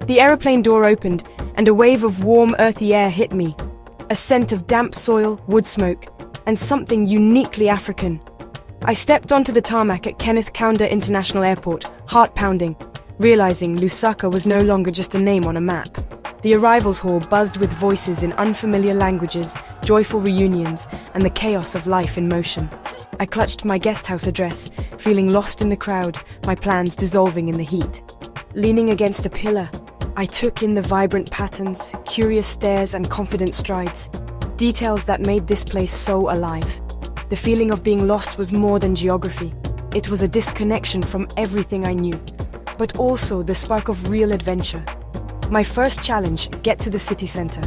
The aeroplane door opened, and a wave of warm, earthy air hit me. A scent of damp soil, wood smoke, and something uniquely African. I stepped onto the tarmac at Kenneth Kaunda International Airport, heart pounding, realizing Lusaka was no longer just a name on a map. The arrivals hall buzzed with voices in unfamiliar languages, joyful reunions, and the chaos of life in motion. I clutched my guest house address, feeling lost in the crowd, my plans dissolving in the heat. Leaning against a pillar, I took in the vibrant patterns, curious stares, and confident strides, details that made this place so alive. The feeling of being lost was more than geography. It was a disconnection from everything I knew, but also the spark of real adventure. My first challenge, get to the city center.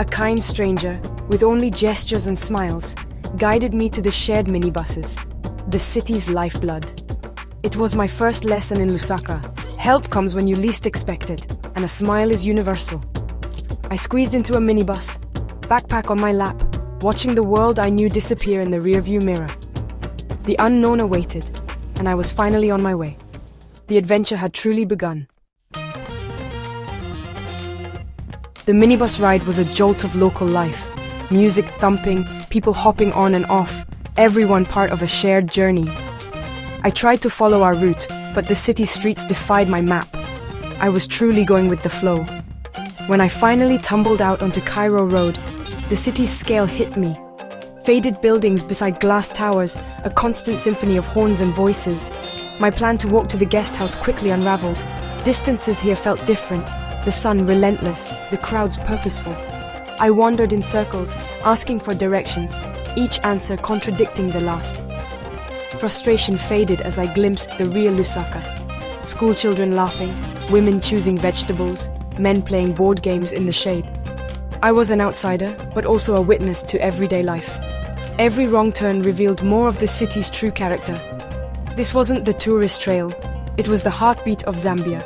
A kind stranger, with only gestures and smiles, guided me to the shared minibuses, the city's lifeblood. It was my first lesson in Lusaka. Help comes when you least expect it, and a smile is universal. I squeezed into a minibus, backpack on my lap, watching the world I knew disappear in the rearview mirror. The unknown awaited, and I was finally on my way. The adventure had truly begun. The minibus ride was a jolt of local life. Music thumping, people hopping on and off, everyone part of a shared journey. I tried to follow our route, but the city streets defied my map. I was truly going with the flow. When I finally tumbled out onto Cairo Road, the city's scale hit me. Faded buildings beside glass towers, a constant symphony of horns and voices. My plan to walk to the guest house quickly unraveled. Distances here felt different, the sun relentless, the crowds purposeful. I wandered in circles, asking for directions, each answer contradicting the last. Frustration faded as I glimpsed the real Lusaka. School children laughing, women choosing vegetables, men playing board games in the shade. I was an outsider, but also a witness to everyday life. Every wrong turn revealed more of the city's true character. This wasn't the tourist trail, it was the heartbeat of Zambia.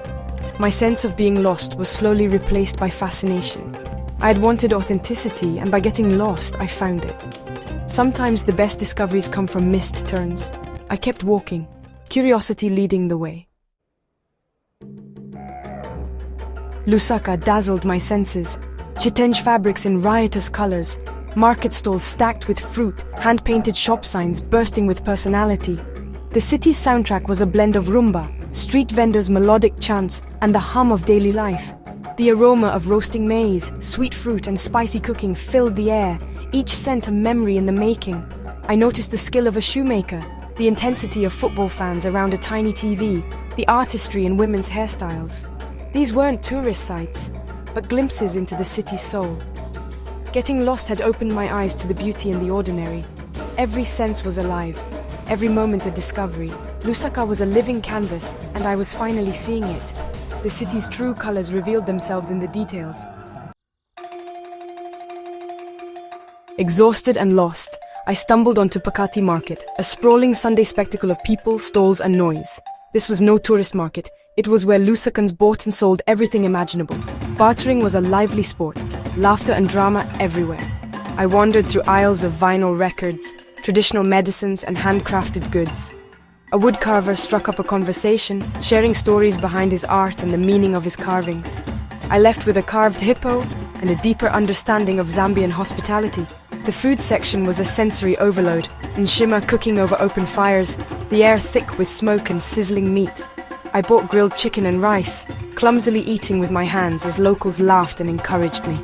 My sense of being lost was slowly replaced by fascination. I had wanted authenticity, and by getting lost, I found it. Sometimes the best discoveries come from missed turns. I kept walking, curiosity leading the way. Lusaka dazzled my senses. Chitenge fabrics in riotous colors, market stalls stacked with fruit, hand-painted shop signs bursting with personality. The city's soundtrack was a blend of rumba, street vendors' melodic chants, and the hum of daily life. The aroma of roasting maize, sweet fruit, and spicy cooking filled the air, each scent a memory in the making. I noticed the skill of a shoemaker, the intensity of football fans around a tiny TV, the artistry in women's hairstyles. These weren't tourist sites, but glimpses into the city's soul. Getting lost had opened my eyes to the beauty in the ordinary. Every sense was alive, every moment a discovery. Lusaka was a living canvas, and I was finally seeing it. The city's true colors revealed themselves in the details. Exhausted and lost, I stumbled onto Pakati Market, a sprawling Sunday spectacle of people, stalls, and noise. This was no tourist market. It was where Lusakans bought and sold everything imaginable. Bartering was a lively sport, laughter and drama everywhere. I wandered through aisles of vinyl records, traditional medicines, and handcrafted goods. A woodcarver struck up a conversation, sharing stories behind his art and the meaning of his carvings. I left with a carved hippo and a deeper understanding of Zambian hospitality. The food section was a sensory overload, nshima cooking over open fires, the air thick with smoke and sizzling meat. I bought grilled chicken and rice, clumsily eating with my hands as locals laughed and encouraged me.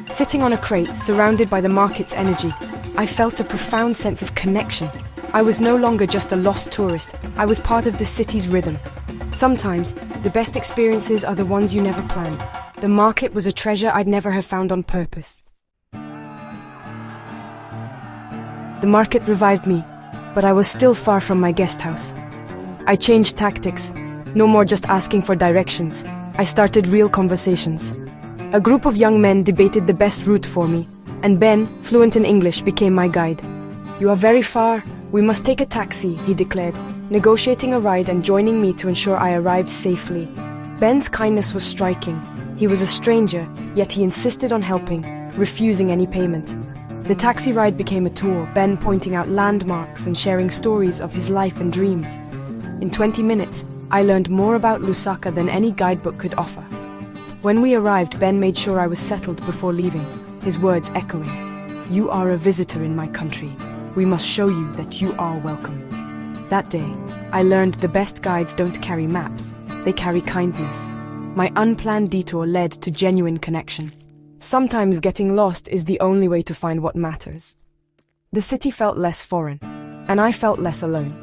Sitting on a crate, surrounded by the market's energy, I felt a profound sense of connection. I was no longer just a lost tourist, I was part of the city's rhythm. Sometimes, the best experiences are the ones you never plan. The market was a treasure I'd never have found on purpose. The market revived me, but I was still far from my guest house. I changed tactics, no more just asking for directions. I started real conversations. A group of young men debated the best route for me, and Ben, fluent in English, became my guide. "You are very far. We must take a taxi," he declared, negotiating a ride and joining me to ensure I arrived safely. Ben's kindness was striking. He was a stranger, yet he insisted on helping, refusing any payment. The taxi ride became a tour, Ben pointing out landmarks and sharing stories of his life and dreams. In 20 minutes, I learned more about Lusaka than any guidebook could offer. When we arrived, Ben made sure I was settled before leaving, his words echoing, "You are a visitor in my country. We must show you that you are welcome." That day, I learned the best guides don't carry maps, they carry kindness. My unplanned detour led to genuine connection. Sometimes getting lost is the only way to find what matters. The city felt less foreign, and I felt less alone.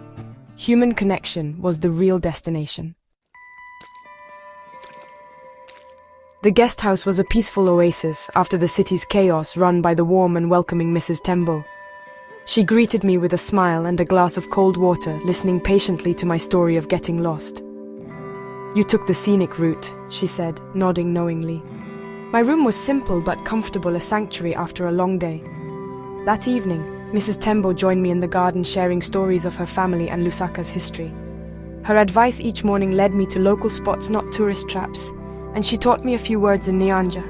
Human connection was the real destination. The guest house was a peaceful oasis after the city's chaos, run by the warm and welcoming Mrs. Tembo. She greeted me with a smile and a glass of cold water, listening patiently to my story of getting lost. "You took the scenic route," she said, nodding knowingly. My room was simple but comfortable, a sanctuary after a long day. That evening, Mrs. Tembo joined me in the garden, sharing stories of her family and Lusaka's history. Her advice each morning led me to local spots, not tourist traps, and she taught me a few words in Nyanja.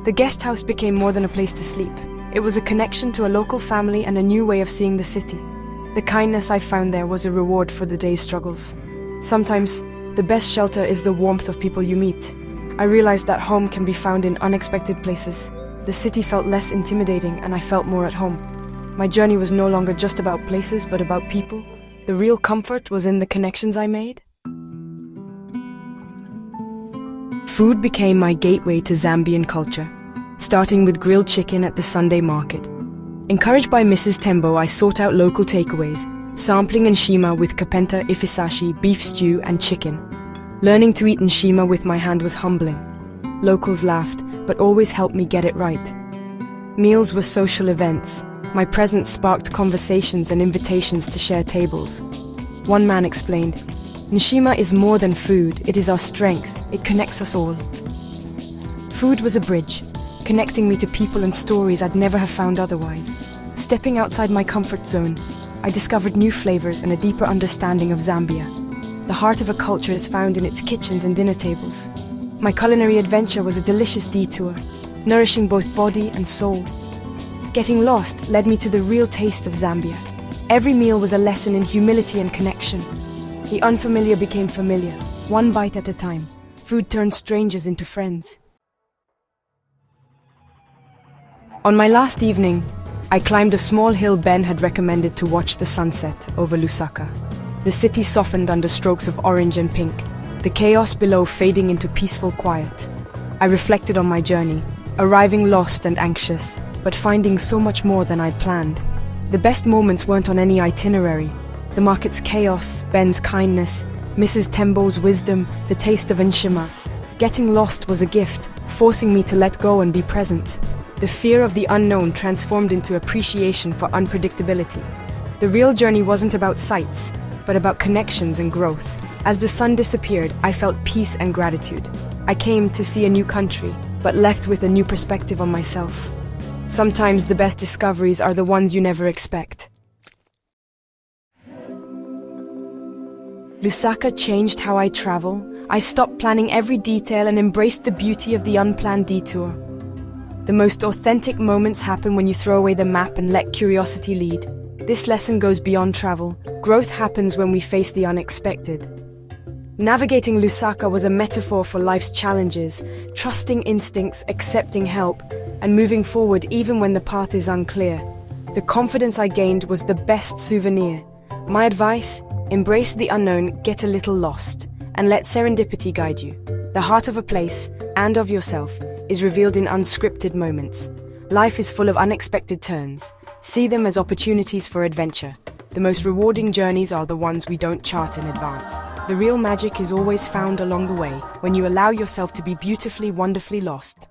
The guest house became more than a place to sleep. It was a connection to a local family and a new way of seeing the city. The kindness I found there was a reward for the day's struggles. Sometimes, the best shelter is the warmth of people you meet. I realized that home can be found in unexpected places. The city felt less intimidating and I felt more at home. My journey was no longer just about places, but about people. The real comfort was in the connections I made. Food became my gateway to Zambian culture, starting with grilled chicken at the Sunday market. Encouraged by Mrs. Tembo, I sought out local takeaways, sampling nshima with kapenta ifisashi, beef stew and chicken. Learning to eat nshima with my hand was humbling. Locals laughed, but always helped me get it right. Meals were social events. My presence sparked conversations and invitations to share tables. One man explained, "Nshima is more than food, it is our strength, it connects us all." Food was a bridge, connecting me to people and stories I'd never have found otherwise. Stepping outside my comfort zone, I discovered new flavors and a deeper understanding of Zambia. The heart of a culture is found in its kitchens and dinner tables. My culinary adventure was a delicious detour, nourishing both body and soul. Getting lost led me to the real taste of Zambia. Every meal was a lesson in humility and connection. The unfamiliar became familiar, one bite at a time. Food turned strangers into friends. On my last evening, I climbed a small hill Ben had recommended to watch the sunset over Lusaka. The city softened under strokes of orange and pink, the chaos below fading into peaceful quiet. I reflected on my journey, arriving lost and anxious, but finding so much more than I'd planned. The best moments weren't on any itinerary. The market's chaos, Ben's kindness, Mrs. Tembo's wisdom, the taste of nshima. Getting lost was a gift, forcing me to let go and be present. The fear of the unknown transformed into appreciation for unpredictability. The real journey wasn't about sights, but about connections and growth. As the sun disappeared, I felt peace and gratitude. I came to see a new country, but left with a new perspective on myself. Sometimes the best discoveries are the ones you never expect. Lusaka changed how I travel. I stopped planning every detail and embraced the beauty of the unplanned detour. The most authentic moments happen when you throw away the map and let curiosity lead. This lesson goes beyond travel. Growth happens when we face the unexpected. Navigating Lusaka was a metaphor for life's challenges, trusting instincts, accepting help, and moving forward even when the path is unclear. The confidence I gained was the best souvenir. My advice: embrace the unknown, get a little lost, and let serendipity guide you. The heart of a place, and of yourself, is revealed in unscripted moments. Life is full of unexpected turns. See them as opportunities for adventure. The most rewarding journeys are the ones we don't chart in advance. The real magic is always found along the way, when you allow yourself to be beautifully, wonderfully lost.